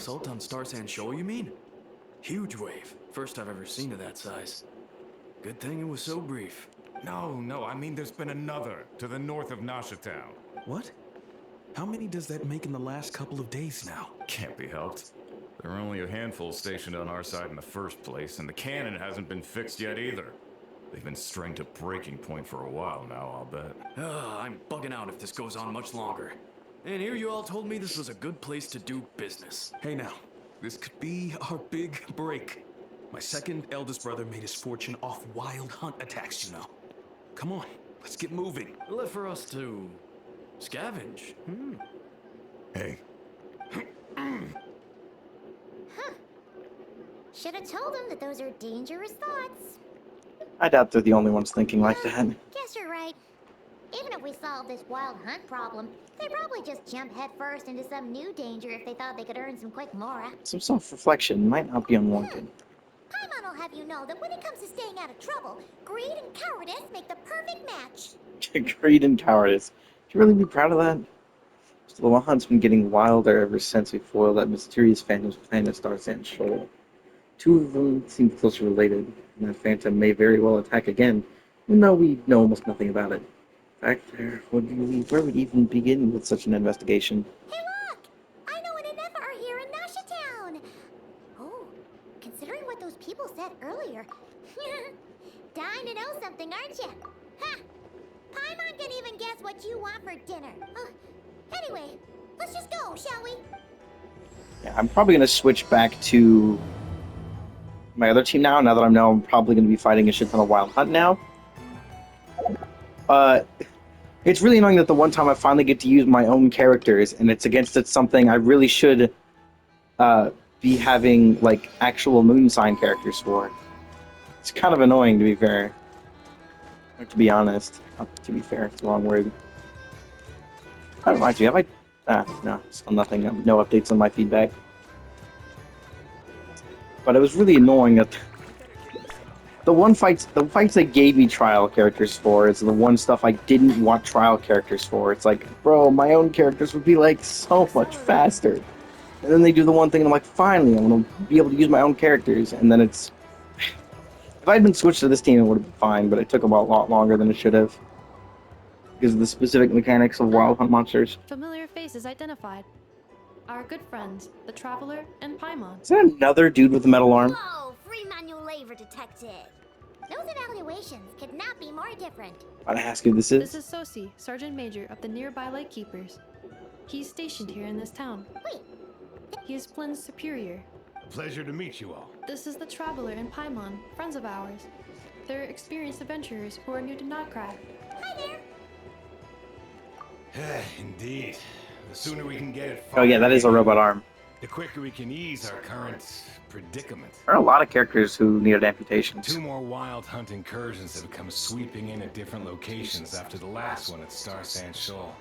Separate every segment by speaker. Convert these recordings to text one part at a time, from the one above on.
Speaker 1: Assault on Star Sand Shoal, you mean? Huge wave. First I've ever seen of that size. Good thing it was so brief.
Speaker 2: No, I mean there's been another to the north of Nashatown.
Speaker 3: What? How many does that make in the last couple of days now?
Speaker 2: Can't be helped. There are only a handful stationed on our side in the first place, and the cannon hasn't been fixed yet either. They've been strained to breaking point for a while now, I'll bet.
Speaker 1: I'm bugging out if this goes on much longer. And here you all told me this was a good place to do business.
Speaker 3: Hey now, this could be our big break. My second eldest brother made his fortune off wild hunt attacks, you know. Come on, let's get moving.
Speaker 1: Left for us to scavenge.
Speaker 2: Hey,
Speaker 4: Should have told him that those are dangerous thoughts.
Speaker 5: I doubt they're the only ones thinking like that.
Speaker 4: Guess you're right. Even if we solve this wild hunt problem, they'd probably just jump headfirst into some new danger if they thought they could earn some quick mora.
Speaker 5: Some self-reflection might not be unwanted.
Speaker 4: Paimon will have you know that when it comes to staying out of trouble, greed and cowardice make the perfect match.
Speaker 5: Greed and cowardice. Should you really be proud of that? The wild hunt's been getting wilder ever since we foiled that mysterious phantom's plan to Star Sand Shoal. Two of them seem closely related, and that phantom may very well attack again, even though we know almost nothing about it. In fact, where would we even begin with such an investigation?
Speaker 4: Hey look! I know and Inefa are here in Nashatown! Oh, considering what those people said earlier, dying to know something, aren't you? Ha! Paimon can even guess what you want for dinner. Anyway, let's just go, shall we?
Speaker 5: Yeah, I'm probably going to switch back to my other team now that I know I'm probably going to be fighting a shit ton of wild hunt now. It's really annoying that the one time I finally get to use my own characters, and it's against something I really should be having, like, actual moon sign characters for. It's kind of annoying, to be fair. Or to be honest. To be fair, it's the wrong word. That reminds me, have I... no, still nothing. No updates on my feedback. But it was really annoying that the fights they gave me trial characters for is the one stuff I didn't want trial characters for. It's like, bro, my own characters would be like so much faster. And then they do the one thing and I'm like, finally, I'm gonna be able to use my own characters. And then it's... If I had been switched to this team, it would have been fine, but it took a lot longer than it should have. Because of the specific mechanics of wild hunt monsters.
Speaker 6: Familiar faces identified. Our good friends, the Traveler and Paimon.
Speaker 5: Is that another dude with a metal arm?
Speaker 4: Whoa, free manual labor detected. Those evaluations could not be more different.
Speaker 5: I'd ask who this is.
Speaker 6: This is Sosi, Sergeant Major of the nearby Lightkeepers. He's stationed here in this town.
Speaker 4: Wait.
Speaker 6: He is Flynn's superior.
Speaker 2: pleasure to meet you all.
Speaker 6: This is the Traveler and Paimon, friends of ours. They're experienced adventurers who are new to Notcraft.
Speaker 4: Hi there.
Speaker 2: Indeed. The sooner we can get it
Speaker 5: Oh yeah, that is a robot arm.
Speaker 2: the quicker we can ease our current predicament.
Speaker 5: There are a lot of characters who needed amputations.
Speaker 2: 2 more wild hunt incursions have come sweeping in at different locations after the last one at Star Sand Shoal.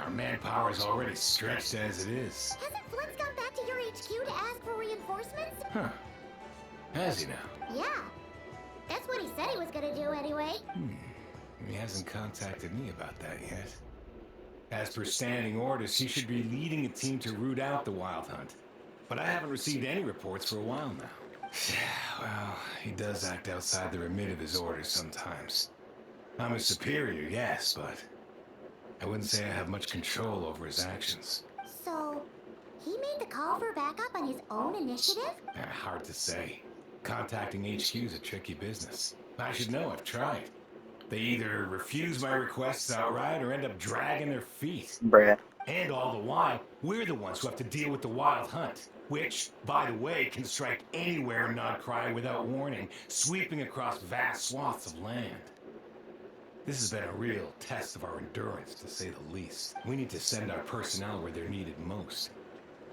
Speaker 2: Our manpower is already stretched as it is.
Speaker 4: Hasn't Flint's gone back to your HQ to ask for reinforcements?
Speaker 2: Huh. Has he now?
Speaker 4: Yeah. That's what he said he was gonna do anyway.
Speaker 2: He hasn't contacted me about that yet. As per standing orders, he should be leading a team to root out the wild hunt. But I haven't received any reports for a while now. Well, he does act outside the remit of his orders sometimes. I'm his superior, yes, but I wouldn't say I have much control over his actions.
Speaker 4: So, he made the call for backup on his own initiative?
Speaker 2: Hard to say. Contacting HQ is a tricky business. I should know, I've tried. They either refuse my requests outright or end up dragging their feet.
Speaker 5: Bruh.
Speaker 2: And all the while, we're the ones who have to deal with the wild hunt, which, by the way, can strike anywhere in Nodcry without warning, sweeping across vast swaths of land. This has been a real test of our endurance, to say the least. We need to send our personnel where they're needed most.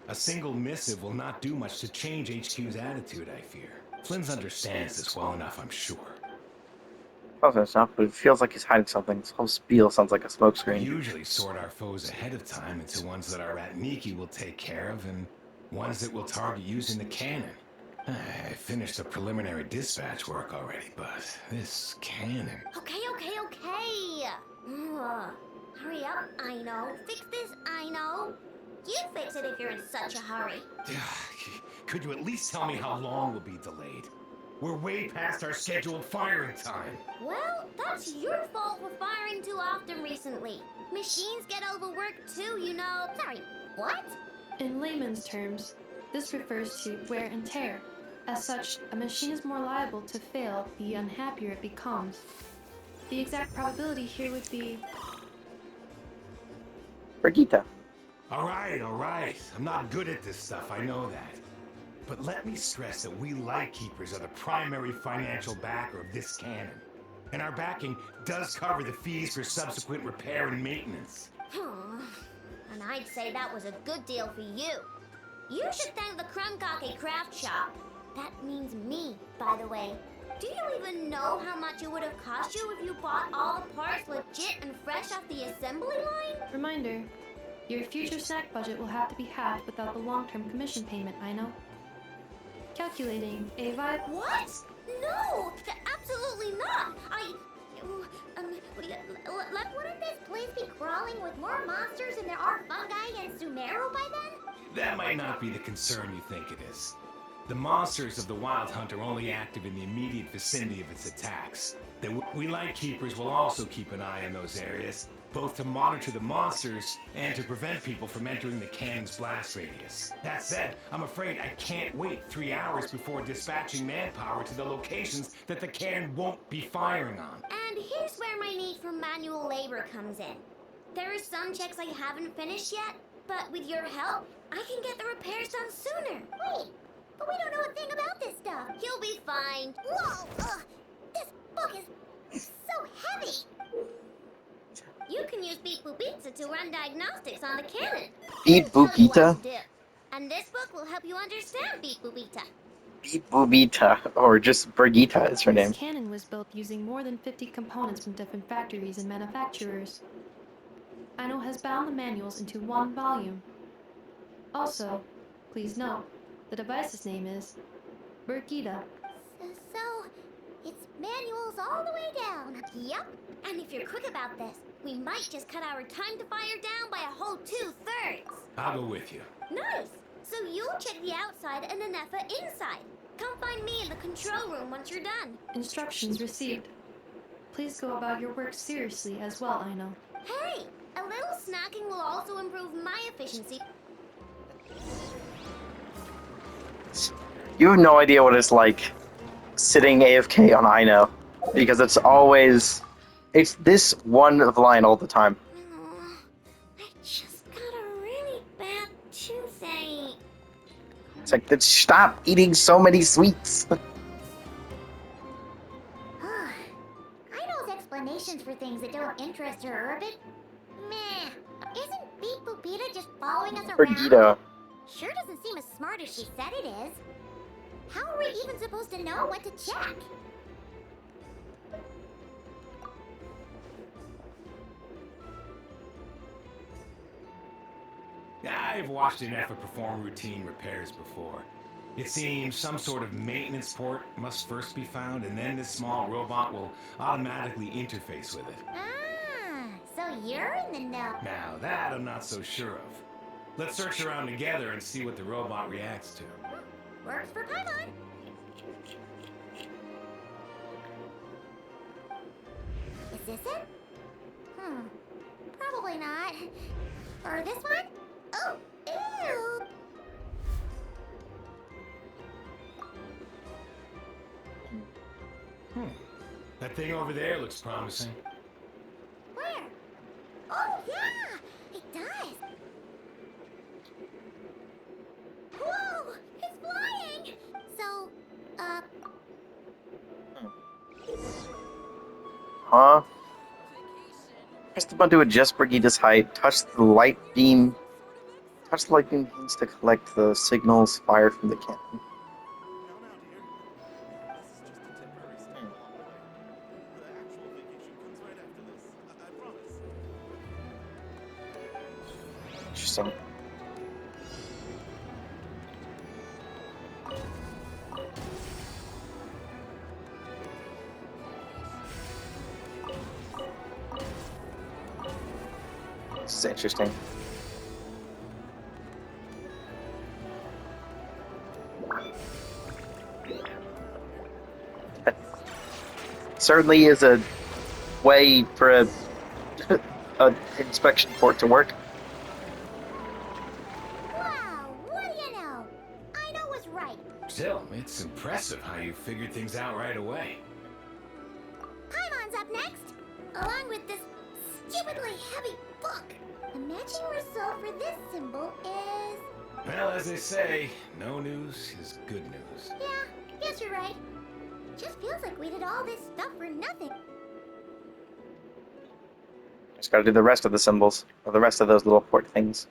Speaker 2: A single missive will not do much to change HQ's attitude, I fear. Flynn's understands this well enough, I'm sure.
Speaker 5: Close enough, but it feels like he's hiding something. This whole spiel sounds like a
Speaker 2: We
Speaker 5: smokescreen.
Speaker 2: usually sort our foes ahead of time into ones that our Ratniki will take care of and ones that will target using the cannon. I finished the preliminary dispatch work already, but this cannon...
Speaker 4: Okay. Ugh. Hurry up, I know. Fix this, I know. you fix it if you're in such a hurry.
Speaker 2: Could you at least tell me how long we'll be delayed? We're way past our scheduled firing time.
Speaker 4: Well, that's your fault for firing too often recently. Machines get overworked too, you know. Sorry, what?
Speaker 6: In layman's terms, this refers to wear and tear. As such, a machine is more liable to fail the unhappier it becomes. The exact probability here would be...
Speaker 5: Brigitte.
Speaker 2: All right. I'm not good at this stuff, I know that. But let me stress that we Lightkeepers are the primary financial backer of this cannon. And our backing does cover the fees for subsequent repair and maintenance.
Speaker 4: And I'd say that was a good deal for you. You should thank the Krumkake Craft Shop. That means me, by the way. Do you even know how much it would have cost you if you bought all the parts legit and fresh off the assembly line?
Speaker 6: Reminder, your future snack budget will have to be halved without the long-term commission payment, I know. Calculating a vibe...
Speaker 4: What? No! Absolutely not! Wouldn't this place be crawling with more monsters than there are fungi and Sumeru by then?
Speaker 2: That might not be the concern you think it is. The monsters of the Wild Hunt are only active in the immediate vicinity of its attacks. We Lightkeepers will also keep an eye on those areas, both to monitor the monsters and to prevent people from entering the cannon's blast radius. That said, I'm afraid I can't wait 3 hours before dispatching manpower to the locations that the cannon won't be firing on.
Speaker 4: And here's where my need for manual labor comes in. There are some checks I haven't finished yet, but with your help, I can get the repairs done sooner. Wait, but we don't know a thing about this stuff. You'll be fine. Whoa! This book is so heavy. You can use Beep Boop Pizza to run diagnostics on the cannon.
Speaker 5: Beep
Speaker 4: It'll
Speaker 5: Boop
Speaker 4: tell you what
Speaker 5: Pizza?
Speaker 4: to do. And this book will help you understand Beep Boop Pizza.
Speaker 5: Beep Boobita, or just Brigitte is her name.
Speaker 6: This cannon was built using more than 50 components from different factories and manufacturers. Aino has bound the manuals into one volume. Also, please note, the device's name is Brigitte.
Speaker 4: So, it's manuals all the way down. Yup. And if you're quick about this, we might just cut our time to fire down by a whole 2/3.
Speaker 2: I'll go with you.
Speaker 4: Nice. So you'll check the outside and the Nefa inside. Come find me in the control room once you're done.
Speaker 6: Instructions received. Please go about your work seriously as well, Aino.
Speaker 4: Hey, a little snacking will also improve my efficiency.
Speaker 5: You have no idea what it's like sitting AFK on Aino, because it's this one line all the time.
Speaker 4: Oh, I just got a really bad toothache.
Speaker 5: It's like, stop eating so many sweets.
Speaker 4: Aino's explanations for things that don't interest her are a bit meh. Isn't Beep Boopita just following us around?
Speaker 5: Brigitte.
Speaker 4: Sure doesn't seem as smart as she said it is. How are we even supposed to know what to check?
Speaker 2: I've watched an effort perform routine repairs before. It seems some sort of maintenance port must first be found, and then this small robot will automatically interface with it.
Speaker 4: Ah, so you're in the know.
Speaker 2: Now, that I'm not so sure of. Let's search around together and see what the robot reacts to.
Speaker 4: Works for Paimon. Is this it? Probably not. Or this one? Oh, ew!
Speaker 2: That thing over there looks promising.
Speaker 4: Where? Oh, yeah! It does! Whoa! It's flying! So,
Speaker 5: Huh? Press the button to adjust Brigitte's height. Touch the light beams to collect the signals fired from the cannon. Interesting. This is interesting. Certainly is a way for a inspection port to work.
Speaker 4: Wow, what do you know? I know was right.
Speaker 2: Still, it's impressive how you figured things out right away.
Speaker 4: Paimon's up next, along with this stupidly heavy book. The matching result for this symbol is...
Speaker 2: Well, as they say, no news is good news.
Speaker 4: Yeah, guess you're right. Just feels like we did all this stuff for nothing.
Speaker 5: Just gotta do the rest of the symbols, or the rest of those little port things.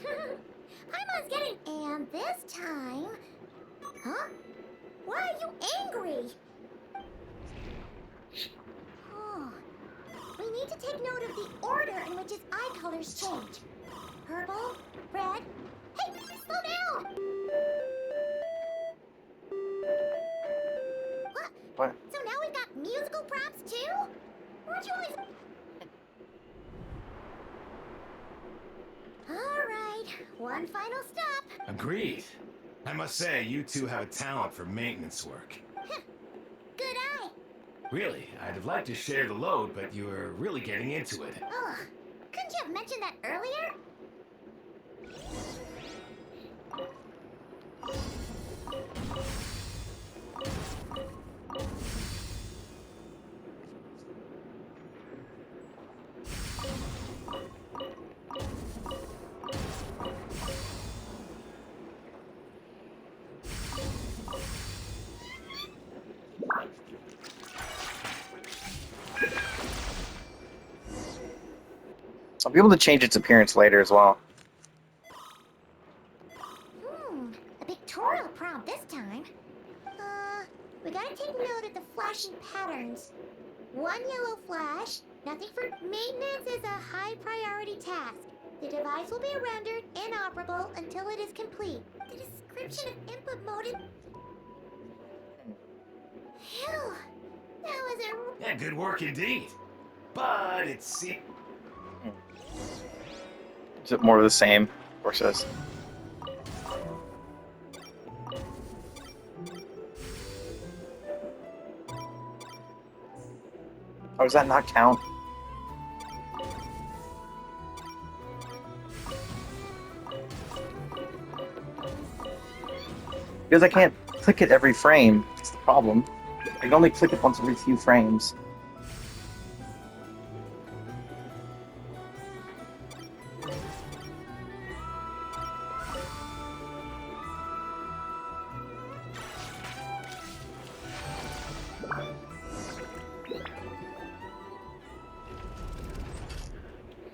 Speaker 4: Paimon's getting... And this time... Huh? Why are you angry? Oh. We need to take note of the order in which his eye colors change. Purple, red... Hey, slow down!
Speaker 5: What?
Speaker 4: So now we've got musical props too? Weren't you always... Alright, one final stop.
Speaker 2: Agreed. I must say, you two have a talent for maintenance work.
Speaker 4: Good eye.
Speaker 2: Really, I'd have liked to share the load, but you were really getting into it.
Speaker 4: Ugh, couldn't you have mentioned that earlier?
Speaker 5: I'll be able to change its appearance later as well.
Speaker 4: A pictorial prompt this time. We gotta take note of the flashing patterns. One yellow flash, nothing for maintenance is a high priority task. The device will be rendered inoperable until it is complete. The description of input mode is... Phew, that was a...
Speaker 2: Yeah, good work indeed. But it's...
Speaker 5: Is it more of the same? Of course it is. Oh, does that not count? Because I can't click it every frame. That's the problem. I can only click it once every few frames.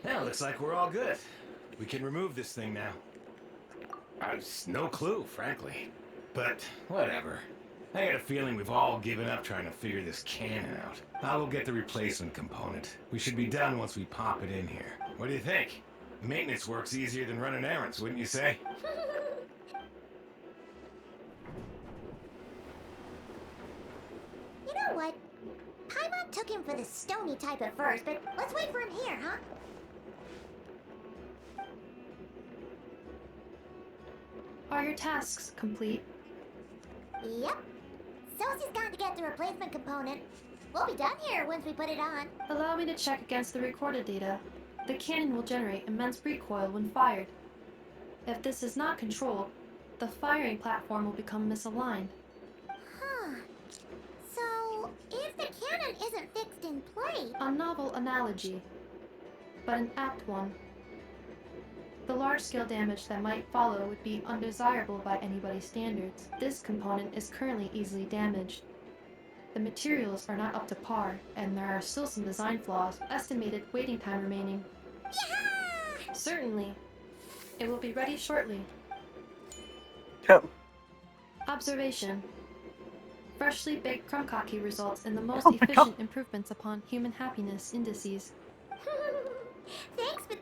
Speaker 2: Well, looks like we're all good. We can remove this thing now. I've no clue, frankly. But, whatever. I got a feeling we've all given up trying to figure this cannon out. I will get the replacement component. We should be done once we pop it in here. What do you think? Maintenance work's easier than running errands, wouldn't you say?
Speaker 4: You know what? Paimon took him for the stony type at first, but let's wait for him here, huh?
Speaker 6: Are your tasks complete?
Speaker 4: Yep. Sosie's got to get the replacement component. We'll be done here once we put it on.
Speaker 6: Allow me to check against the recorded data. The cannon will generate immense recoil when fired. If this is not controlled, the firing platform will become misaligned.
Speaker 4: Huh. So, if the cannon isn't fixed in place...
Speaker 6: A novel analogy, but an apt one. The large-scale damage that might follow would be undesirable by anybody's standards. This component is currently easily damaged. The materials are not up to par, and there are still some design flaws. Estimated waiting time remaining.
Speaker 4: Yeah!
Speaker 6: Certainly. It will be ready shortly.
Speaker 5: Oh,
Speaker 6: Observation. Freshly baked krumkaki results in the most
Speaker 5: Oh my
Speaker 6: efficient
Speaker 5: God.
Speaker 6: improvements upon human happiness indices.
Speaker 4: Thanks, but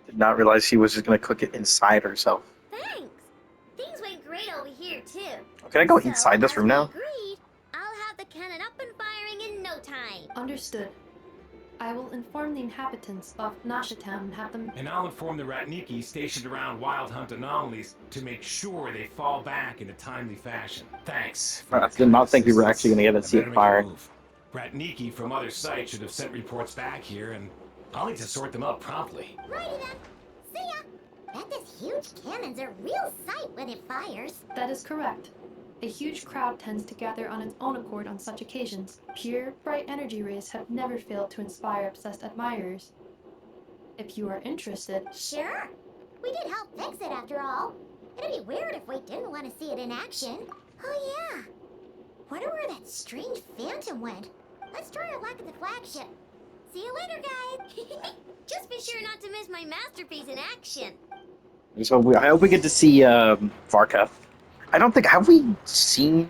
Speaker 5: did not realize she was just gonna cook it inside herself.
Speaker 4: thanks. Things went great over here, too.
Speaker 5: Can I go
Speaker 4: So,
Speaker 5: inside this
Speaker 4: as
Speaker 5: room
Speaker 4: we
Speaker 5: now?
Speaker 4: agreed, I'll have the cannon up and firing in no time. time.
Speaker 6: Understood. I will inform the inhabitants of Nashatown and have them.
Speaker 2: And I'll inform the Ratniki stationed around Wild Hunt anomalies to make sure they fall back in a timely fashion. Thanks.
Speaker 5: I did not think we were actually going to get to see it fire.
Speaker 2: Ratniki from other sites should have sent reports back here, and I'll need to sort them out promptly.
Speaker 4: Righty then. See ya. Bet this huge cannon's a real sight when it fires.
Speaker 6: That is correct. A huge crowd tends to gather on its own accord on such occasions. Pure, bright energy rays have never failed to inspire obsessed admirers. If you are interested,
Speaker 4: Sure. We did help fix it after all. It'd be weird if we didn't want to see it in action. Oh yeah. Wonder where that strange phantom went. Let's try our luck at the flagship. See you later, guys. Just be sure not to miss my masterpiece in action.
Speaker 5: So I hope we get to see Varka. I don't think, have we seen,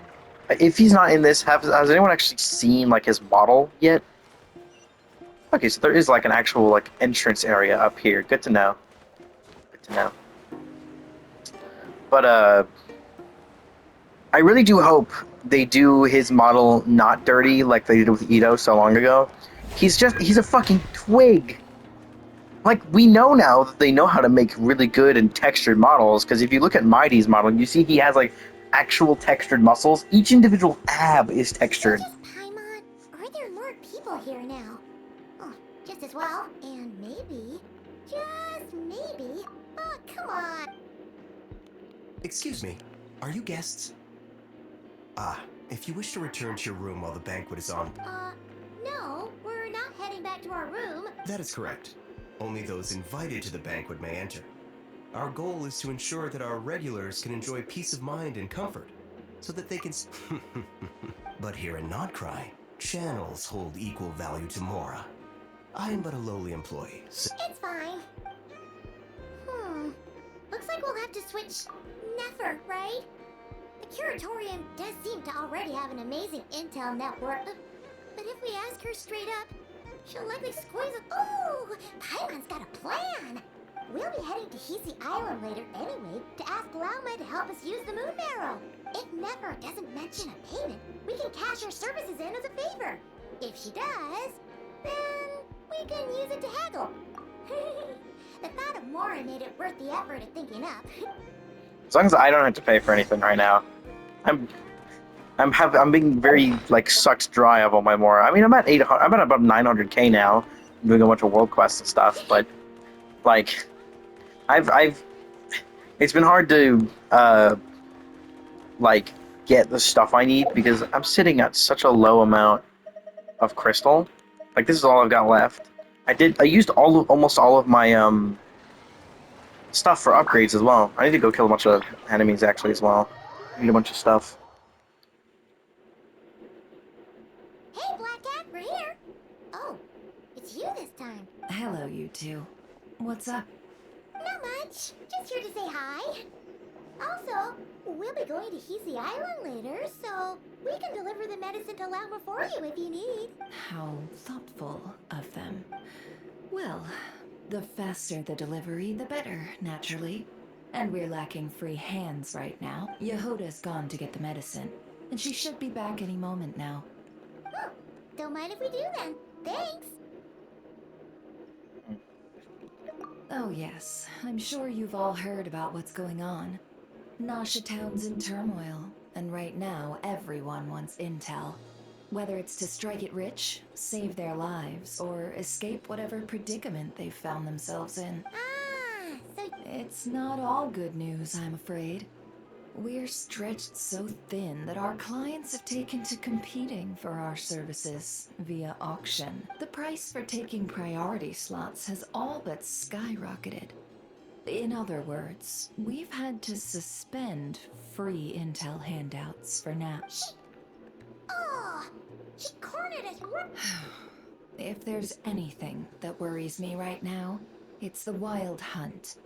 Speaker 5: if he's not in this, has anyone actually seen like his model yet? Okay, so there is like an actual like entrance area up here. Good to know. Good to know. But I really do hope they do his model not dirty like they did with Ito so long ago. He's a fucking twig. Like, we know now that they know how to make really good and textured models, because if you look at Mighty's model, you see he has, like, actual textured muscles. Each individual ab is textured.
Speaker 4: Just Paimon, are there more people here now? Oh, just as well. And maybe, just maybe, oh, come on.
Speaker 7: Excuse me, are you guests? Ah, if you wish to return to your room while the banquet is on,
Speaker 4: No, we're not heading back to our room.
Speaker 7: that is correct. Only those invited to the banquet may enter. Our goal is to ensure that our regulars can enjoy peace of mind and comfort, so that they can But here in Notcry, channels hold equal value to Mora. I am but a lowly employee, so
Speaker 4: It's fine. Looks like we'll have to switch Nefer, right? The Curatorium does seem to already have an amazing intel network, but if we ask her straight up, she'll likely squeeze us. Ooh, Paimon's got a plan. We'll be heading to Hisi Island later anyway to ask Lauma to help us use the Moon Marrow. If Nefer doesn't mention a payment, we can cash our services in as a favor. If she does, then we can use it to haggle. The thought of Mora made it worth the effort of thinking up.
Speaker 5: As long as I don't have to pay for anything right now, I'm being very like sucked dry of all my Mora. I mean, I'm at 800. I'm at about 900k now, doing a bunch of world quests and stuff. But like, it's been hard to like get the stuff I need because I'm sitting at such a low amount of crystal. Like, this is all I've got left. I used almost all of my stuff for upgrades as well. I need to go kill a bunch of enemies actually as well. I need a bunch of stuff.
Speaker 4: Hey, Black Cat, we're here. Oh, it's you this time.
Speaker 8: Hello, you two. What's up?
Speaker 4: Not much. Just here to say hi. Also, we'll be going to Hisi Island later, so we can deliver the medicine to Lauma for you if you need.
Speaker 8: How thoughtful of them. Well, the faster the delivery, the better, naturally. And we're lacking free hands right now. Yehoda's gone to get the medicine, and she should be back any moment now.
Speaker 4: Oh, don't mind if we do then. Thanks.
Speaker 8: Oh yes, I'm sure you've all heard about what's going on. Nashatown's in turmoil, and right now everyone wants intel. Whether it's to strike it rich, save their lives, or escape whatever predicament they've found themselves in.
Speaker 4: Ah, so
Speaker 8: It's not all good news, I'm afraid. We're stretched so thin that our clients have taken to competing for our services via auction. The price for taking priority slots has all but skyrocketed. In other words, we've had to suspend free intel handouts for now.
Speaker 4: oh, she cornered us.
Speaker 8: If there's anything that worries me right now, it's the Wild Hunt.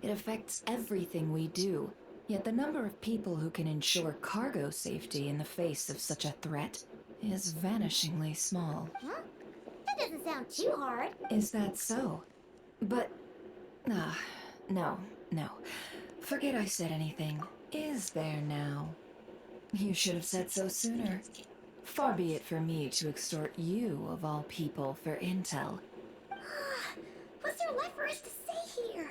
Speaker 8: It affects everything we do, yet the number of people who can ensure cargo safety in the face of such a threat is vanishingly small.
Speaker 4: Huh? That doesn't sound too hard.
Speaker 8: Is that so? But... no. Forget I said anything. Is there now? You should have said so sooner. Far be it for me to extort you, of all people, for intel.
Speaker 4: What's there left for us to say here?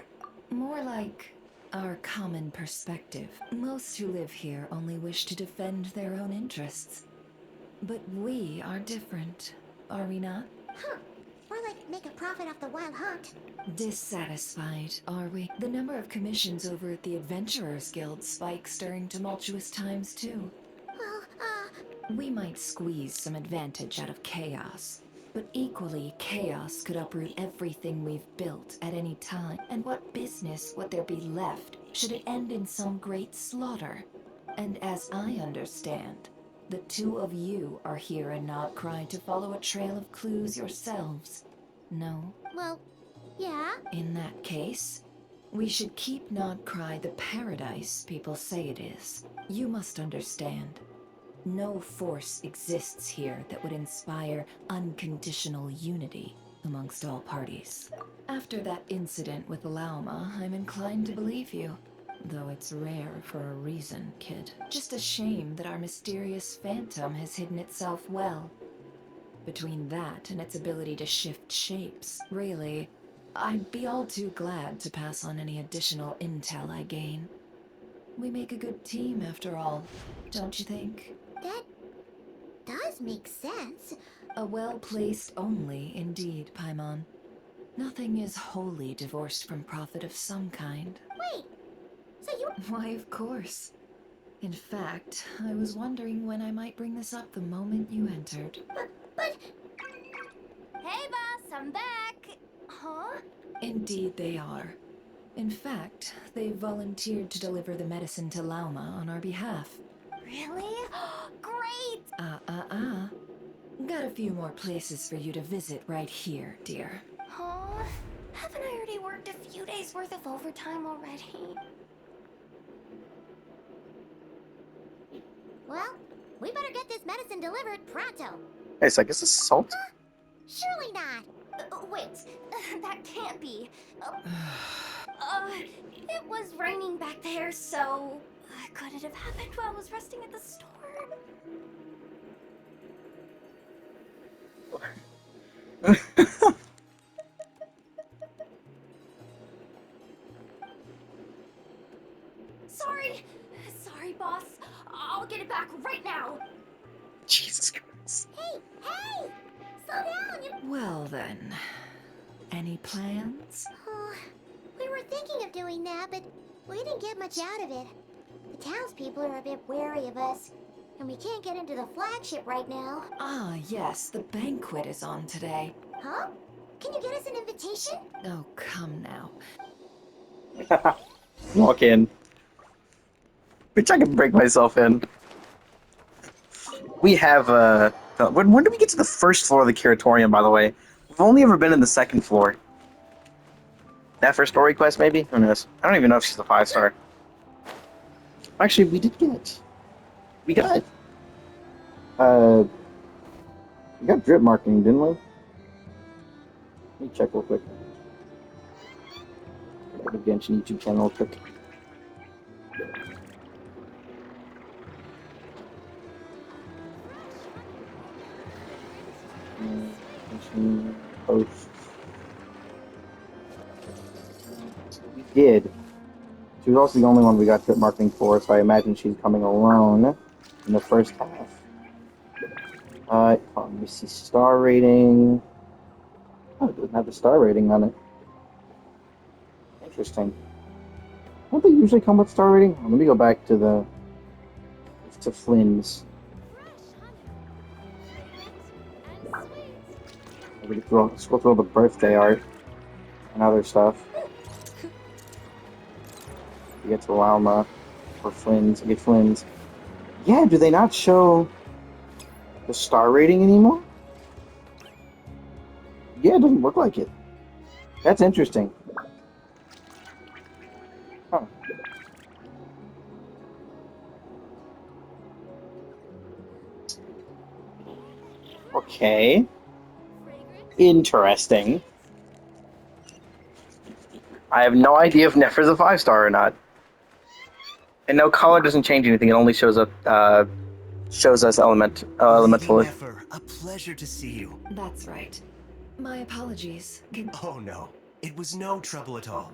Speaker 8: More like our common perspective. Most who live here only wish to defend their own interests. But we are different, are we not?
Speaker 4: Huh. More like make a profit off the wild hunt.
Speaker 8: Dissatisfied, are we? The number of commissions over at the Adventurers Guild spikes during tumultuous times, too.
Speaker 4: Well,
Speaker 8: We might squeeze some advantage out of chaos, but equally, chaos could uproot everything we've built at any time. And what business would there be left should it end in some great slaughter? And as I understand, the two of you are here in Nodcry to follow a trail of clues yourselves. No?
Speaker 4: well, yeah.
Speaker 8: In that case, we should keep Nodcry the paradise people say it is. You must understand. No force exists here that would inspire unconditional unity amongst all parties. After that incident with Lauma, I'm inclined to believe you. Though it's rare for a reason, kid. Just a shame that our mysterious phantom has hidden itself well. Between that and its ability to shift shapes, really, I'd be all too glad to pass on any additional intel I gain. We make a good team, after all, don't you think?
Speaker 4: That does make sense.
Speaker 8: A well-placed only, indeed, Paimon. Nothing is wholly divorced from profit of some kind.
Speaker 4: Wait, so you...
Speaker 8: Why, of course. In fact, I was wondering when I might bring this up the moment you entered.
Speaker 4: But... Hey, boss, I'm back. Huh?
Speaker 8: Indeed they are. In fact, they've volunteered to deliver the medicine to Lauma on our behalf.
Speaker 4: Really? Great!
Speaker 8: Got a few more places for you to visit right here, dear.
Speaker 4: Huh? Haven't I already worked a few days worth of overtime already? Well, we better get this medicine delivered pronto.
Speaker 5: Hey, so I guess it's salt?
Speaker 4: Surely not. Wait, that can't be. It was raining back there, so could it have happened while I was resting at the store? Sorry, boss. I'll get it back right now.
Speaker 5: Jesus Christ.
Speaker 4: Hey, slow down.
Speaker 8: Well then, any plans?
Speaker 4: We were thinking of doing that, but we didn't get much out of it. The townspeople are a bit wary of us, and we can't get into the flagship right now.
Speaker 8: Ah, yes, the banquet is on today.
Speaker 4: Huh? Can you get us an invitation?
Speaker 8: Oh, come now.
Speaker 5: Walk in. Which I can break myself in. We have, when did we get to the first floor of the Curatorium, by the way? We've only ever been in the second floor. That for story quest, maybe? Who knows? I don't even know if she's a 5-star. Actually, we did get it. We got drip marking, didn't we? Let me check real quick. Go to the Genshin YouTube channel real quick. Genshin posts. We did. She was also the only one we got drip marking for, so I imagine she's coming alone in the first half. Let me see star rating. Oh, it doesn't have the star rating on it. Interesting. Don't they usually come with star rating? Let me go back to Flynn's. We can scroll through all the birthday art and other stuff. We get to Lauma or Flynn's. We get Flynn's. Yeah, do they not show the star rating anymore? Yeah, it doesn't look like it. That's interesting. Huh. Okay. Interesting. I have no idea if Nefer's a 5-star or not. And no, color doesn't change anything. It only shows up shows us elemental.
Speaker 7: Lady Nefer, a pleasure to see you.
Speaker 8: That's right. My apologies.
Speaker 7: Oh no, it was no trouble at all.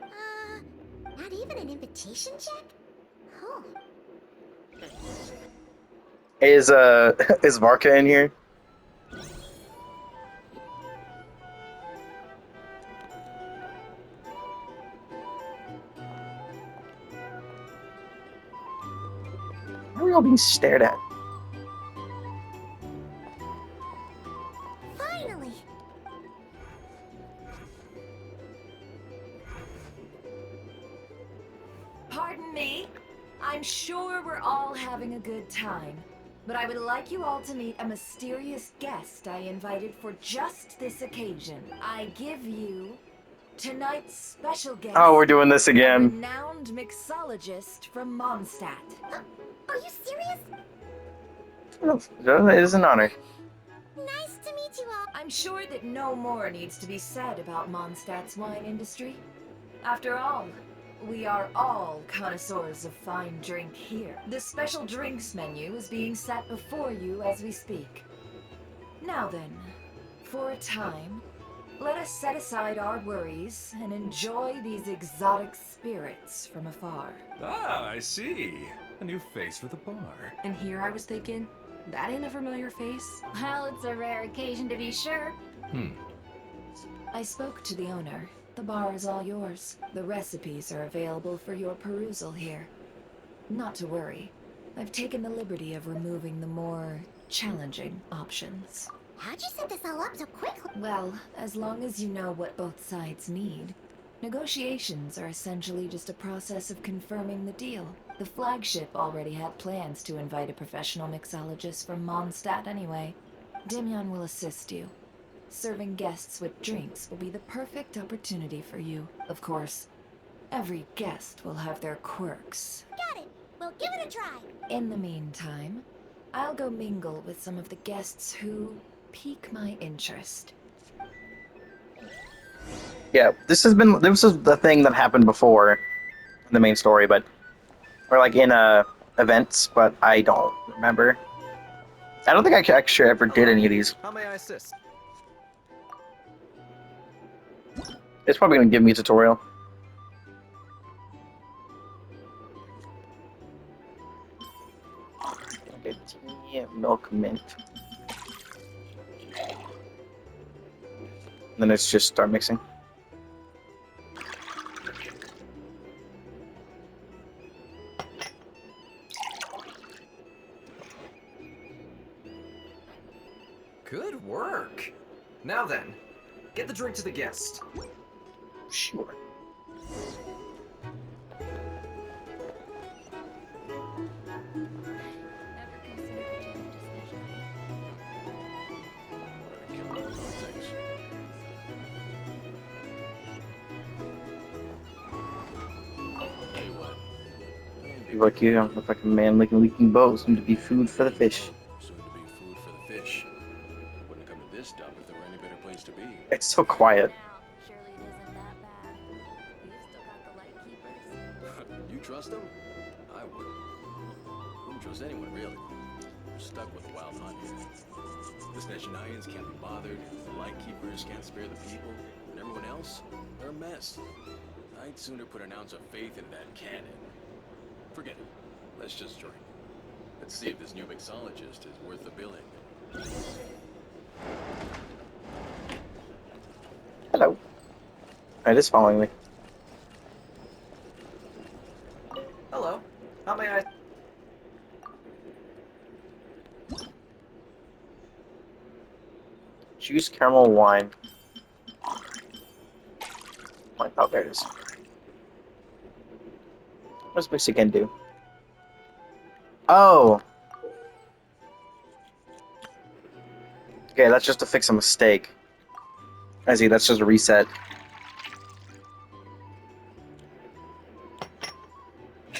Speaker 4: Not even an invitation check? Oh.
Speaker 5: Is is Varka in here? Why are we all being stared at?
Speaker 4: Finally!
Speaker 8: Pardon me. I'm sure we're all having a good time, but I would like you all to meet a mysterious guest I invited for just this occasion. I give you tonight's special guest.
Speaker 5: Oh, we're doing this
Speaker 8: a
Speaker 5: again.
Speaker 8: renowned mixologist from Mondstadt.
Speaker 4: Are you serious?
Speaker 5: Oh, it is an honor.
Speaker 4: Nice to meet you all.
Speaker 8: I'm sure that no more needs to be said about Mondstadt's wine industry. After all, we are all connoisseurs of fine drink here. The special drinks menu is being set before you as we speak. Now then, for a time, let us set aside our worries and enjoy these exotic spirits from afar.
Speaker 3: Ah, I see. A new face for the bar.
Speaker 6: And here I was thinking, that ain't a familiar face.
Speaker 4: Well, it's a rare occasion to be sure.
Speaker 8: I spoke to the owner. The bar is all yours. The recipes are available for your perusal here. Not to worry. I've taken the liberty of removing the more challenging options.
Speaker 4: How'd you set this all up so quickly?
Speaker 8: Well, as long as you know what both sides need. Negotiations are essentially just a process of confirming the deal. The flagship already had plans to invite a professional mixologist from Mondstadt anyway. Dimion will assist you. Serving guests with drinks will be the perfect opportunity for you. Of course, every guest will have their quirks.
Speaker 4: Got it. We'll give it a try.
Speaker 8: In the meantime, I'll go mingle with some of the guests who pique my interest.
Speaker 5: Yeah, this is the thing that happened before in the main story, but or like in events, but I don't remember. I don't think I actually ever did any of these.
Speaker 1: How may I assist?
Speaker 5: It's probably gonna give me a tutorial. Okay, yeah, milk mint. Then it's just start mixing.
Speaker 1: Good work. Now then, get the drink to the guest.
Speaker 5: Sure. People like you don't look like a man licking leaking boat, soon to be food for the fish.
Speaker 9: Soon to be food for the fish. Wouldn't come to this dump if there were any better place to be.
Speaker 5: It's so quiet.
Speaker 4: Surely it isn't that bad. You've still got the light keepers.
Speaker 9: You trust them? I would. Wouldn't trust anyone, really. We're stuck with Wild Hunt here. The Snezhnayans can't be bothered, the Lightkeepers can't spare the people, and everyone else, they're a mess. I'd sooner put an ounce of faith in that cannon. Forget it. Let's just drink. Let's see if this new mixologist is worth the billing.
Speaker 5: Hello. It is following me.
Speaker 1: Hello. How may I...
Speaker 5: Juice caramel wine. Oh, there it is. What does mix again do? Oh! Okay, that's just to fix a mistake. I see, that's just a reset.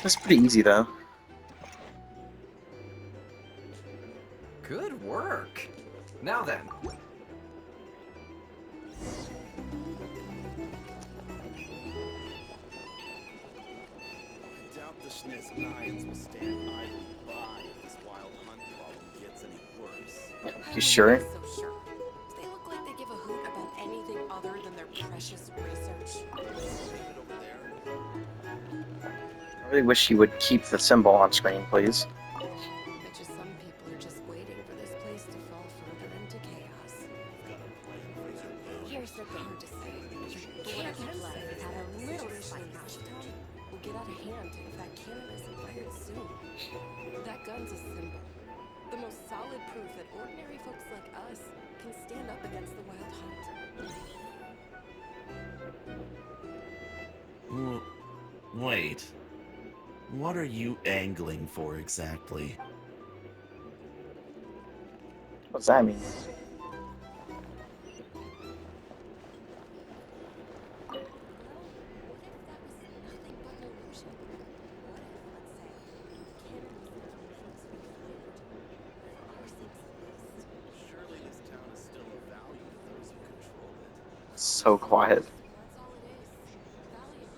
Speaker 5: That's pretty easy, though.
Speaker 1: Good work. Now then.
Speaker 10: I doubt the Snezhnayans will stand idly by if this Wild Hunt problem
Speaker 5: You sure?
Speaker 10: So sure. They look like they give a hoot about anything other than their precious research.
Speaker 5: I really wish you would keep the symbol on screen, please.
Speaker 10: Bet you some people are just waiting for this place to fall further into chaos. Here's the thing to say. Black Life had a little fight Nashtown will get out of hand if that cannon isn't fired soon. That gun's a symbol. The most solid proof that ordinary folks like us can stand up against the Wild Hunt.
Speaker 11: Wait. What are you angling for exactly?
Speaker 5: What's that mean?
Speaker 9: Surely this town is still of value to those who control it.
Speaker 5: So quiet.
Speaker 10: That's all it is. Value.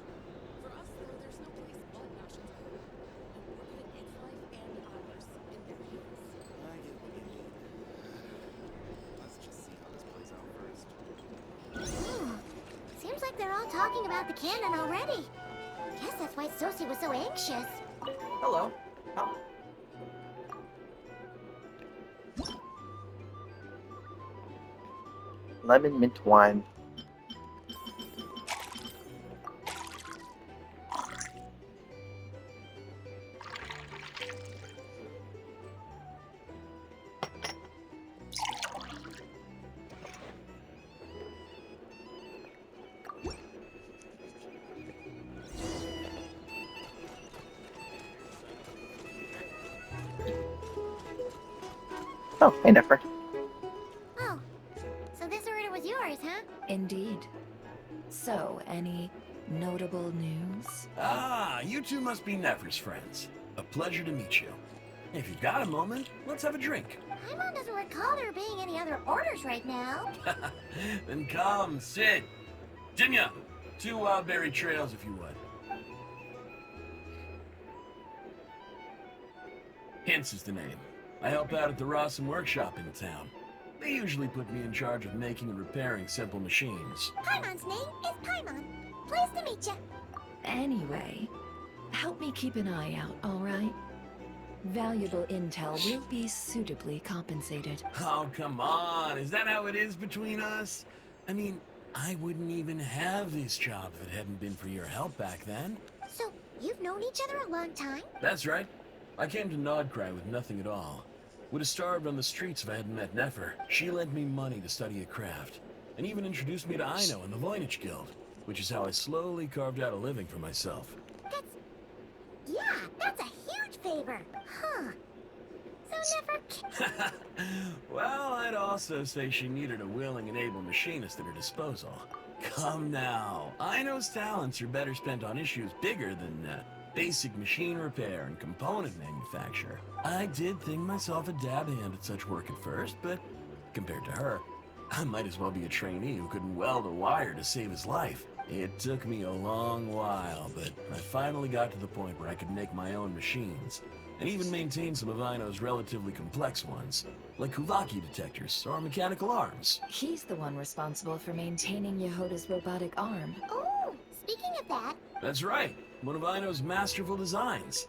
Speaker 10: For us, though, there's no place but Nashtown. And we're putting its life and ours in their hands.
Speaker 9: I get what you mean. Let's just see how this plays out first.
Speaker 4: Seems like they're all talking about the cannon already. Guess that's why Sosie was so anxious.
Speaker 12: Hello.
Speaker 5: Lemon mint wine. Oh, hey, Nefer.
Speaker 4: Oh, so this order was yours, huh?
Speaker 8: Indeed. So, any notable news?
Speaker 9: Ah, you two must be Nefer's friends. A pleasure to meet you. If you've got a moment, let's have a drink.
Speaker 4: Paimon doesn't recall there being any other orders right now.
Speaker 9: Then come, sit. Dimya, 2 wild berry trails if you would. Hints is the name. I help out at the Rawson workshop in town. They usually put me in charge of making and repairing simple machines.
Speaker 4: Paimon's name is Paimon. Pleased to meet you.
Speaker 8: Anyway, help me keep an eye out, alright? Valuable intel will be suitably compensated.
Speaker 9: Oh, come on. Is that how it is between us? I mean, I wouldn't even have this job if it hadn't been for your help back then.
Speaker 4: So, you've known each other a long time?
Speaker 9: That's right. I came to Nodcry with nothing at all. Would have starved on the streets if I hadn't met Nefer. She lent me money to study a craft, and even introduced me to Aino and the Voynich Guild, which is how I slowly carved out a living for myself.
Speaker 4: That's a huge favor. Huh. So Nefer...
Speaker 9: Well, I'd also say she needed a willing and able machinist at her disposal. Come now. Aino's talents are better spent on issues bigger than basic machine repair and component manufacture. I did think myself a dab hand at such work at first, but compared to her, I might as well be a trainee who couldn't weld a wire to save his life. It took me a long while, but I finally got to the point where I could make my own machines, and even maintain some of Aino's relatively complex ones, like Kuvaki detectors or mechanical arms.
Speaker 8: He's the one responsible for maintaining Yehoda's robotic arm.
Speaker 4: Oh, speaking of that...
Speaker 9: That's right, one of Aino's masterful designs.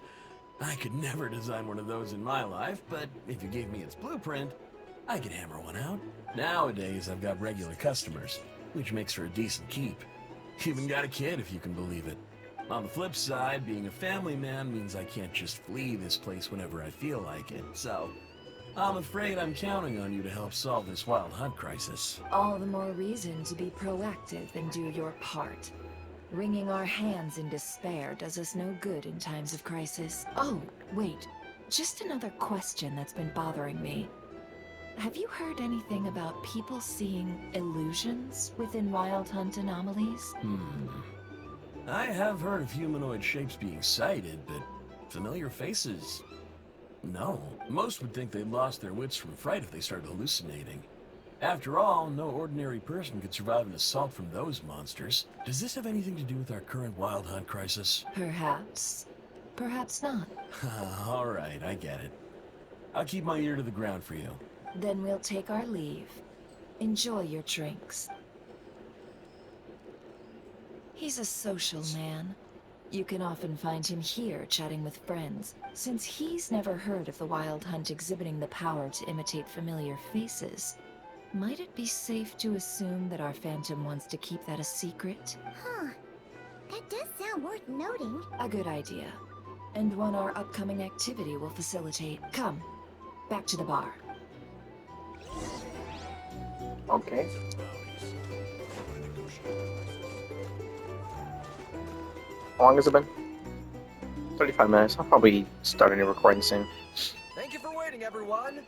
Speaker 9: I could never design one of those in my life, but if you gave me its blueprint, I could hammer one out. Nowadays, I've got regular customers, which makes for a decent keep. Even got a kid, if you can believe it. On the flip side, being a family man means I can't just flee this place whenever I feel like it, so I'm afraid I'm counting on you to help solve this Wild Hunt crisis.
Speaker 8: All the more reason to be proactive and do your part. Wringing our hands in despair does us no good in times of crisis. Oh, wait. Just another question that's been bothering me. Have you heard anything about people seeing illusions within Wild Hunt anomalies?
Speaker 9: I have heard of humanoid shapes being sighted, but familiar faces? No. Most would think they'd lost their wits from fright if they started hallucinating. After all, no ordinary person could survive an assault from those monsters. Does this have anything to do with our current Wild Hunt crisis?
Speaker 8: Perhaps. Perhaps not.
Speaker 9: All right, I get it. I'll keep my ear to the ground for you.
Speaker 8: Then we'll take our leave. Enjoy your drinks. He's a social man. You can often find him here chatting with friends. Since he's never heard of the Wild Hunt exhibiting the power to imitate familiar faces, might it be safe to assume that our Phantom wants to keep that a secret?
Speaker 4: Huh. That does sound worth noting.
Speaker 8: A good idea. And one our upcoming activity will facilitate. Come, back to the bar.
Speaker 5: Okay. How long has it been? 35 minutes. I'll probably start a new recording soon.
Speaker 12: Thank you for waiting, everyone.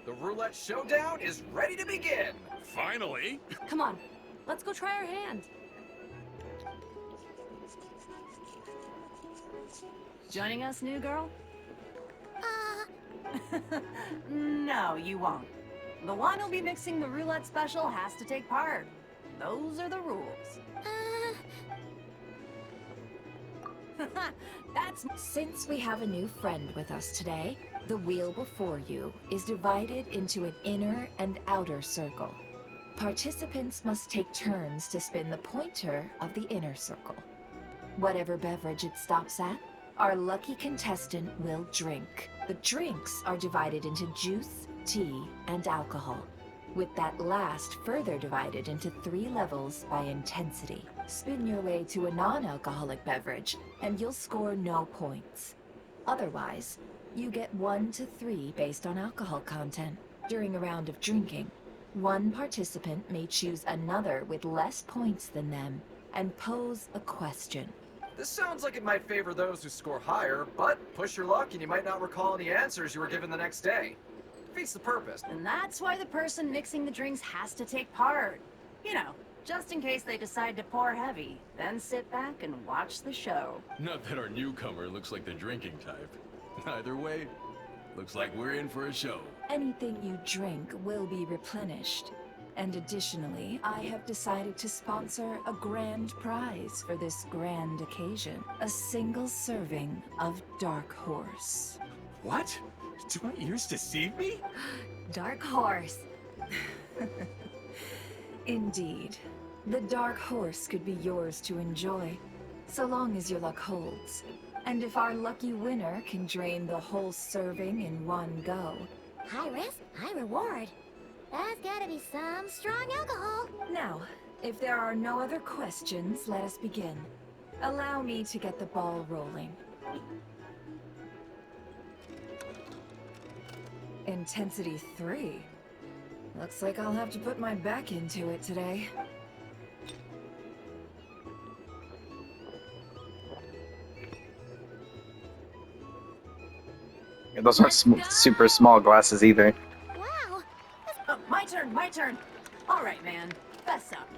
Speaker 12: The roulette showdown is ready to begin.
Speaker 3: Finally!
Speaker 10: Come on, let's go try our hand. Joining us, new girl? No, you won't. The one who'll be mixing the roulette special has to take part. Those are the rules. That's...
Speaker 8: Since we have a new friend with us today, the wheel before you is divided into an inner and outer circle. Participants must take turns to spin the pointer of the inner circle. Whatever beverage it stops at, our lucky contestant will drink. The drinks are divided into juice, tea, and alcohol, with that last further divided into 3 levels by intensity. Spin your way to a non-alcoholic beverage, and you'll score no points. Otherwise, you get 1 to 3 based on alcohol content. During a round of drinking, one participant may choose another with less points than them and pose a question.
Speaker 12: This sounds like it might favor those who score higher, but push your luck and you might not recall any answers you were given the next day. Defeats the purpose.
Speaker 10: And that's why the person mixing the drinks has to take part. You know, just in case they decide to pour heavy, then sit back and watch the show.
Speaker 9: Not that our newcomer looks like the drinking type. Either way, looks like we're in for a show.
Speaker 8: Anything you drink will be replenished. And additionally, I have decided to sponsor a grand prize for this grand occasion. A single serving of Dark Horse.
Speaker 2: What? Do my ears deceive me?
Speaker 8: Dark Horse. Indeed. The Dark Horse could be yours to enjoy, so long as your luck holds. And if our lucky winner can drain the whole serving in one go.
Speaker 4: High risk, high reward. That's gotta be some strong alcohol.
Speaker 8: Now, if there are no other questions, let us begin. Allow me to get the ball rolling. Intensity 3. Looks like I'll have to put my back into it today.
Speaker 5: Yeah, those aren't super small glasses either.
Speaker 4: Wow.
Speaker 10: Oh, my turn. All right, man, fess up.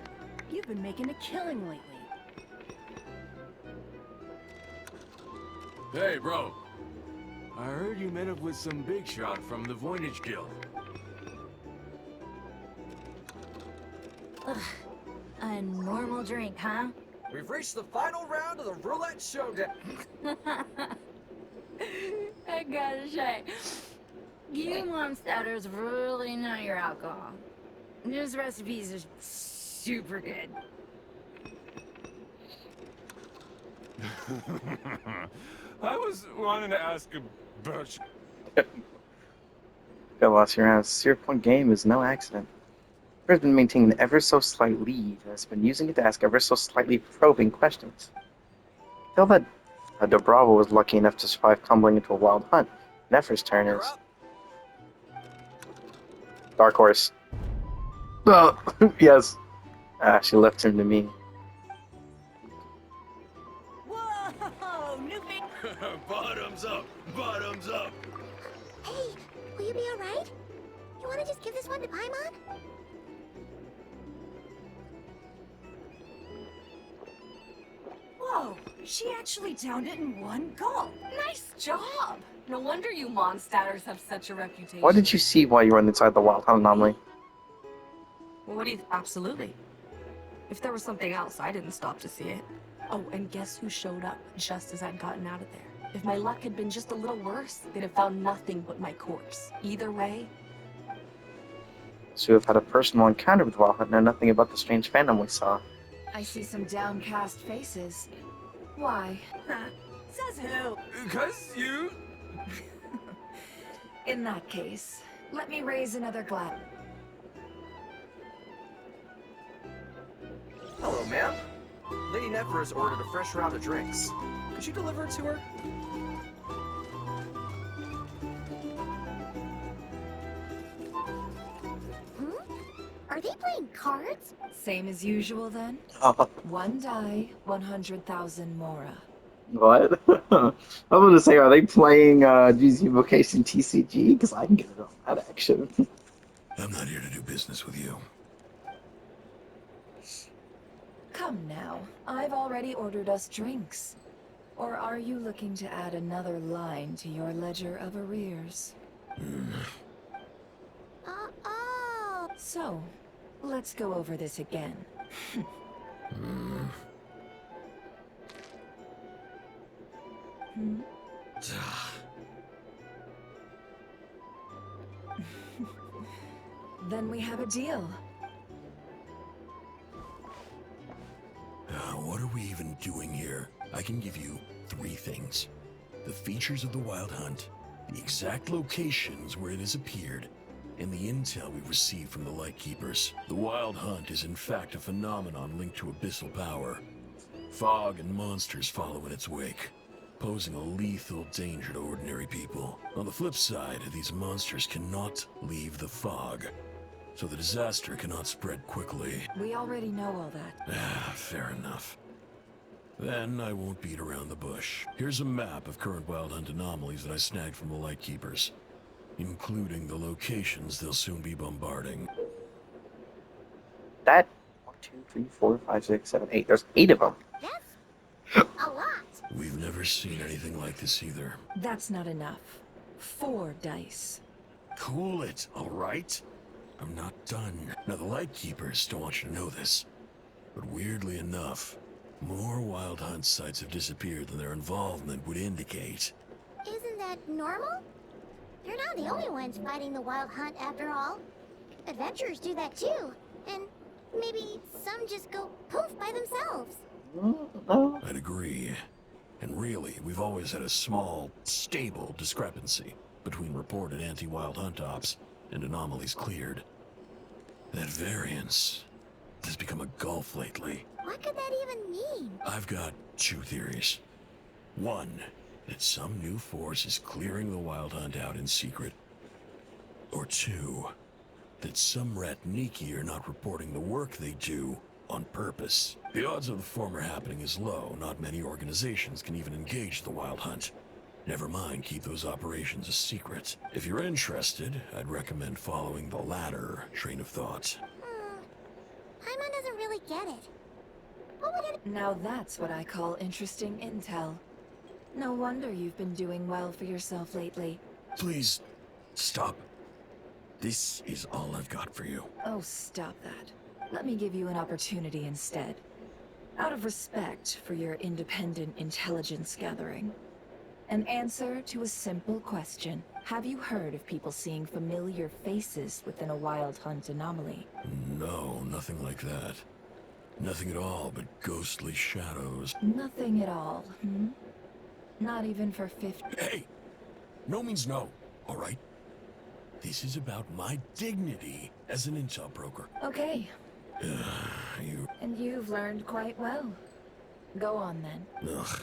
Speaker 10: You've been making a killing lately.
Speaker 9: Hey, bro. I heard you met up with some big shot from the Voynich Guild.
Speaker 10: Ugh, a normal drink, huh?
Speaker 12: We've reached the final round of the roulette showdown.
Speaker 10: I gotta say, you Monstouters really know your alcohol. This recipes are super good.
Speaker 2: I was wanting to ask about...
Speaker 5: Got lost your ass. 0-point game is no accident. Has been maintaining an ever so slight lead and has been using it to ask ever so slightly probing questions. Tell that Dobrava was lucky enough to survive tumbling into a wild hunt. Nefer's turn is Dark Horse. Oh, yes. She left him to me.
Speaker 10: Whoa, new big...
Speaker 9: Bottoms up! Bottoms up!
Speaker 4: Hey, will you be alright? You wanna just give this one to Paimon?
Speaker 10: Whoa, she actually downed it in one gulp. Nice job. No wonder you Mondstatters have such a reputation.
Speaker 5: What did you see while you were inside the wild hunt anomaly?
Speaker 13: What do you... Absolutely. If there was something else, I didn't stop to see it. Oh, and guess who showed up just as I'd gotten out of there? If my luck had been just a little worse, they'd have found nothing but my corpse. Either way,
Speaker 5: So we have had a personal encounter with Wild Hunt and know nothing about the strange phantom we saw.
Speaker 8: I see some downcast faces. Why?
Speaker 10: Says who?
Speaker 9: Because you...
Speaker 8: In that case, let me raise another glass.
Speaker 12: Hello, ma'am. Lady Nefer has ordered a fresh round of drinks. Could you deliver it to her?
Speaker 4: Are they playing cards?
Speaker 8: Same as usual then?
Speaker 5: Oh,
Speaker 8: One die, 100,000 Mora.
Speaker 5: what? I was going to say, are they playing GZ Vocation TCG? Because I can get it on that action.
Speaker 2: I'm not here to do business with you.
Speaker 8: Come now, I've already ordered us drinks. Or are you looking to add another line to your ledger of arrears?
Speaker 4: Oh.
Speaker 8: So, let's go over this again. Then we have a deal.
Speaker 2: What are we even doing here? I can give you 3 things. The features of the Wild Hunt, the exact locations where it has appeared, and the intel we've received from the Lightkeepers. The Wild Hunt is in fact a phenomenon linked to abyssal power. Fog and monsters follow in its wake, posing a lethal danger to ordinary people. On the flip side, these monsters cannot leave the fog, so the disaster cannot spread quickly.
Speaker 8: We already know all that.
Speaker 2: Fair enough. Then I won't beat around the bush. Here's a map of current Wild Hunt anomalies that I snagged from the Lightkeepers, including the locations they'll soon be bombarding.
Speaker 5: That 1, 2, 3, 4, 5, 6, 7, 8. There's 8 of them.
Speaker 4: That's a lot.
Speaker 2: We've never seen anything like this either.
Speaker 8: That's not enough. 4 dice.
Speaker 2: Cool it, all right? I'm not done. Now, the Lightkeepers don't want you to know this, but weirdly enough, more Wild Hunt sites have disappeared than their involvement would indicate.
Speaker 4: Isn't that normal? They're not the only ones fighting the Wild Hunt after all. Adventurers do that too. And maybe some just go poof by themselves.
Speaker 2: I'd agree. And really, we've always had a small, stable discrepancy between reported anti-Wild Hunt ops and anomalies cleared. That variance has become a gulf lately.
Speaker 4: What could that even mean?
Speaker 2: I've got 2 theories. One, that some new force is clearing the Wild Hunt out in secret. Or 2, that some Ratniki are not reporting the work they do on purpose. The odds of the former happening is low. Not many organizations can even engage the Wild Hunt. Never mind keep those operations a secret. If you're interested, I'd recommend following the latter train of thought.
Speaker 4: Paimon doesn't really get it. What would it...
Speaker 8: Now that's what I call interesting intel. No wonder you've been doing well for yourself lately.
Speaker 2: Please, stop. This is all I've got for you.
Speaker 8: Oh, stop that. Let me give you an opportunity instead. Out of respect for your independent intelligence gathering. An answer to a simple question. Have you heard of people seeing familiar faces within a Wild Hunt anomaly?
Speaker 2: No, nothing like that. Nothing at all but ghostly shadows.
Speaker 8: Nothing at all, hmm? Not even for 50...
Speaker 2: Hey! No means no, all right? This is about my dignity as an intel broker.
Speaker 8: Okay.
Speaker 2: You...
Speaker 8: And you've learned quite well. Go on then.
Speaker 2: Ugh.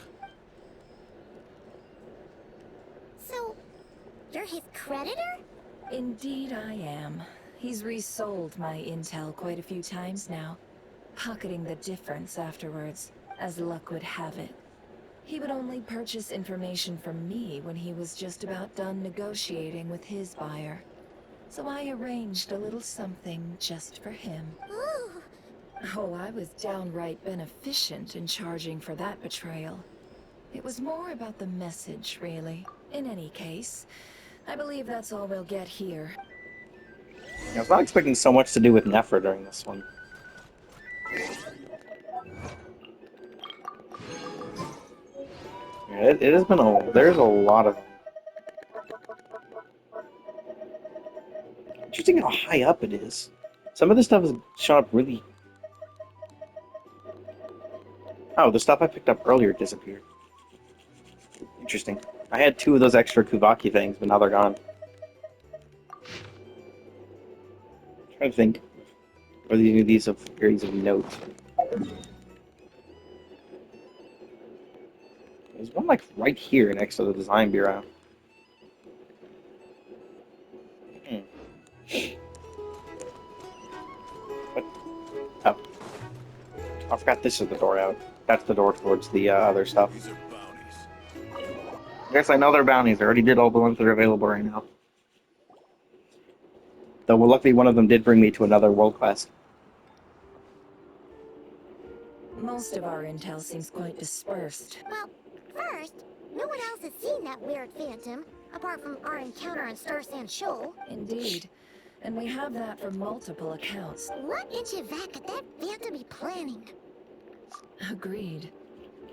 Speaker 4: So, you're his creditor?
Speaker 8: Indeed I am. He's resold my intel quite a few times now, pocketing the difference afterwards, as luck would have it. He would only purchase information from me when he was just about done negotiating with his buyer. So I arranged a little something just for him.
Speaker 4: Ooh.
Speaker 8: Oh, I was downright beneficent in charging for that betrayal. It was more about the message, really. In any case, I believe that's all we'll get here.
Speaker 5: I was not expecting so much to do with Nefer during this one. It has been there's a lot of... Interesting how high up it is. Some of this stuff is shot up really. Oh, the stuff I picked up earlier disappeared. Interesting. I had 2 of those extra Kuvaki things, but now they're gone. I'm trying to think whether any of these have areas of note. There's one like right here next to the design bureau. What? Oh. I forgot this is the door out. That's the door towards the other stuff.
Speaker 9: These are bounties.
Speaker 5: Yes, I know they're bounties. I already did all the ones that are available right now. Though, well, luckily one of them did bring me to another world quest.
Speaker 8: Most of our intel seems quite dispersed.
Speaker 4: Well, first, no one else has seen that weird phantom, apart from our encounter on Star Sand Shoal.
Speaker 8: Indeed. And we have that from multiple accounts.
Speaker 4: What in Chivak could that phantom be planning?
Speaker 8: Agreed.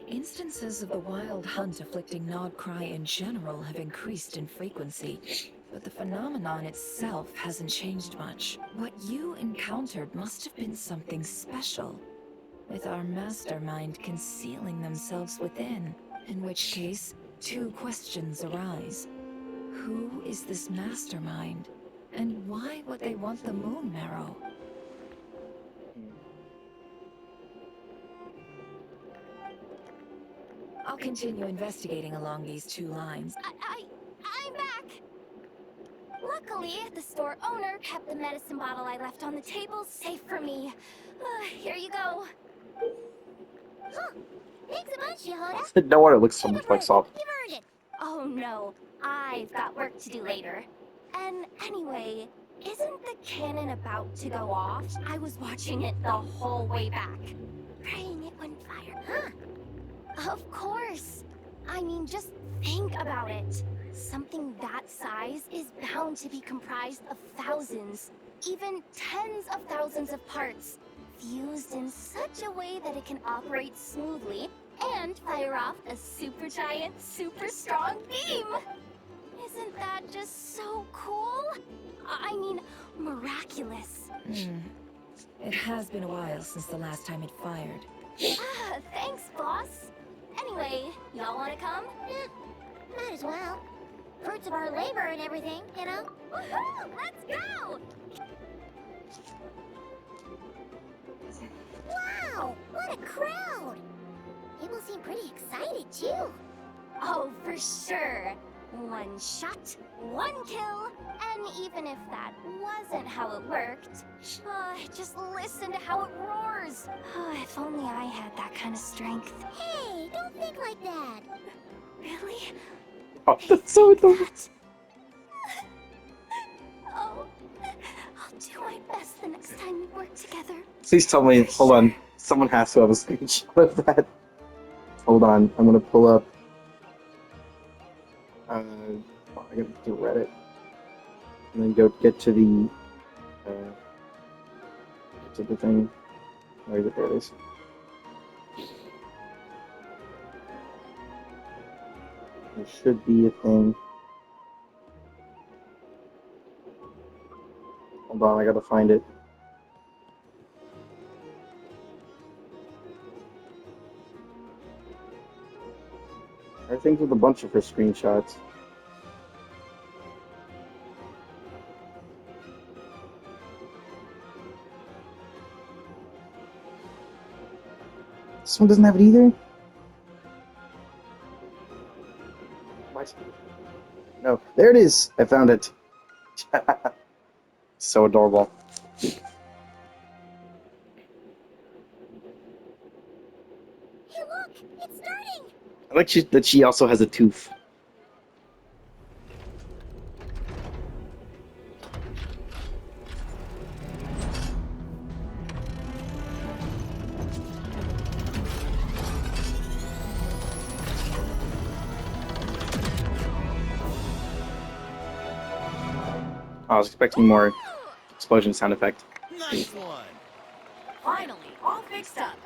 Speaker 8: Instances of the wild hunt afflicting Nodcry in general have increased in frequency, but the phenomenon itself hasn't changed much. What you encountered must have been something special, with our mastermind concealing themselves within, in which case, 2 questions arise. Who is this mastermind, and why would they want the moon marrow? I'll continue investigating along these 2 lines.
Speaker 4: I'm back! Luckily, the store owner kept the medicine bottle I left on the table safe for me. Here you go. Huh. Thanks a bunch, Yehoda.
Speaker 5: No wonder it looks so much like salt.
Speaker 4: You've earned it. Oh no, I've got work to do later. And anyway, isn't the cannon about to go off? I was watching it the whole way back. Praying it wouldn't fire. Huh. Of course. I mean, just think about it. Something that size is bound to be comprised of thousands, even tens of thousands of parts, fused in such a way that it can operate smoothly and fire off a super giant, super strong beam. Isn't that just so cool? I mean, miraculous.
Speaker 8: It has been a while since the last time it fired.
Speaker 4: Thanks, boss. Anyway, y'all wanna come? Might as well. Fruits of our labor and everything, you know? Woohoo! Let's go! Wow! What a crowd! People seem pretty excited, too. Oh, for sure. 1 shot, 1 kill, and even if that wasn't how it worked, just listen to how it roars. If only I had that kind of strength. Hey, don't think like that. Really?
Speaker 5: Oh, that's so adorable.
Speaker 4: Oh, I'll do my best the next time we work together.
Speaker 5: Please tell me. Hold on. Someone has to have a screenshot of that. Hold on. I'm gonna pull up. I gotta do Reddit, and then go get to the thing. Where is it? There it is. There should be a thing. Hold on, I gotta find it. I think with a bunch of her screenshots. This one doesn't have it either? No, there it is! I found it. So adorable.
Speaker 4: Hey, look! It's starting!
Speaker 5: I like that she also has a tooth. I was expecting more explosion sound effect.
Speaker 9: Nice one.
Speaker 13: Finally, all fixed up.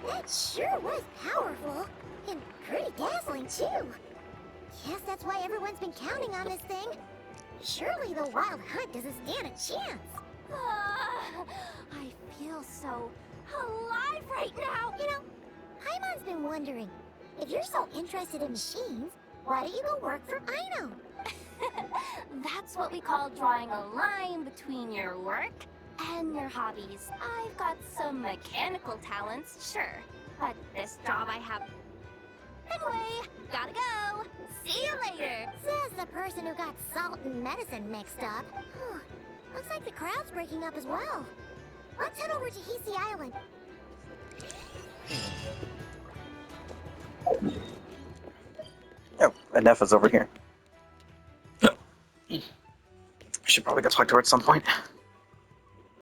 Speaker 4: That sure was powerful. And pretty dazzling, too. Guess that's why everyone's been counting on this thing. Surely the Wild Hunt doesn't stand a chance. I feel so alive right now. You know, Paimon's been wondering, if you're so interested in machines, why don't you go work for Aino?
Speaker 14: That's what we call drawing a line between your work and your hobbies. I've got some mechanical talents, sure, but this job I have... Anyway, gotta go. See you later.
Speaker 4: Says the person who got salt and medicine mixed up. Looks like the crowd's breaking up as well. Let's head over to Hisi Island.
Speaker 5: Oh, Anefa's over here. I should probably go talk to her at some point.